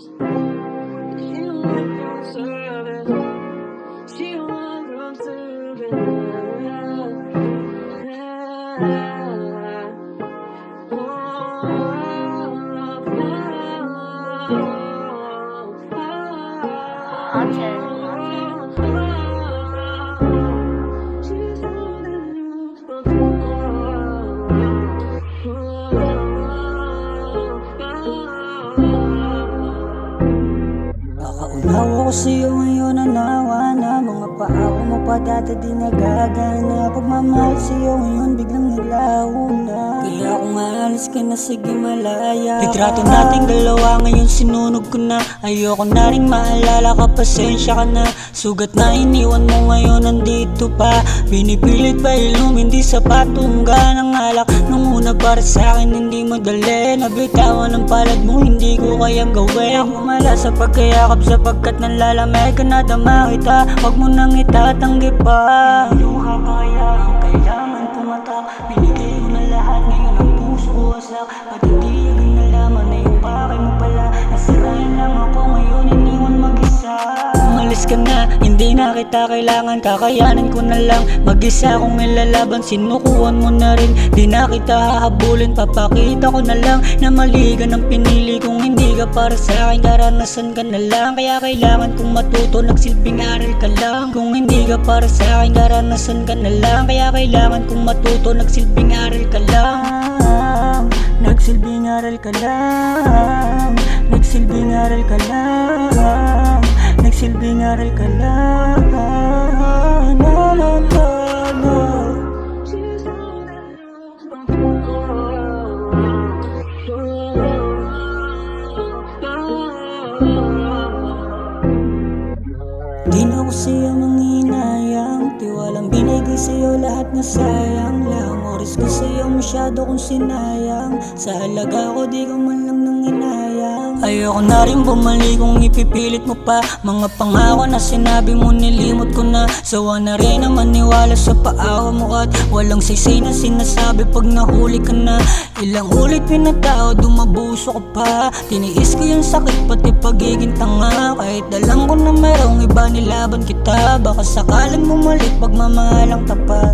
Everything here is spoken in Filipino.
service. She don't want room service. She don't want room service. Nakaunawa ko sa'yo ngayon ang nawa na mga paawa mo pa dati di nagagana. Pagmamahal sa'yo ngayon biglang naglaho na. Kaya kung aalis ka na sige malaya. Litrato nating dalawa ngayon sinunog ko na. Ayoko na rin maalala ka, pasensya ka na. Sugat na iniwan mo ngayon nandito pa. Pinipilit pa ilum, hindi sapat tungga ng alak. Nung una para sa'kin hindi madali. Nabitawan ng palad mo, hindi ko kayang gawin. Ako mala sa pagkayakap sapagkat nalalamig ka na dama kita. Huwag mo nang itatanggi pa. Luha pa kaya ang kailangan tumatak. Binigay ko na lahat, ngayon ang puso ko wasak. Ba't hindi agad nalaman na yung pakay mo pala? Nasirayan lang ako ngayon, iniwan mag-isa. Umalis ka na, hindi na kita kailangan. Kakayanin ko na lang mag-isa kong ilalaban. Sinukuhan mo na rin, di na kita hahabulin. Papakita ko na lang na mali ka ng pinili. Kung hindi ka para sa akin, karanasan ka na lang. Kaya kailangan kong matuto, nagsilbing aral ka lang. Kung hindi ka para sa akin, karanasan ka na lang. Kaya kailangan kong matuto, nagsilbing aral ka lang. Nagsilbing aral ka lang. Nagsilbing aral ka lang. Nagsilbing aral ka lang. Na na na na. Di na ko sa'yo manghinayang. Tiwalang binigay sa'yo lahat na sayang lang. Oras ko sa'yo masyado kong sinayang. Sa halaga ko di ko man lang nang inayang. Ayoko na rin bumalik kung ipipilit mo pa. Mga pangako na sinabi mo nilimot ko na. Sawa na rin na maniwala sa paawa mo. At walang saysay na sinasabi pag nahuli ka na. Ilang ulit pinatao, dumabuso ka pa. Tiniis ko yung sakit pati pagiging tanga. Kahit alam ko na mayroong iba nilaban kita. Baka sakaling bumalik pagmamahalang tapat.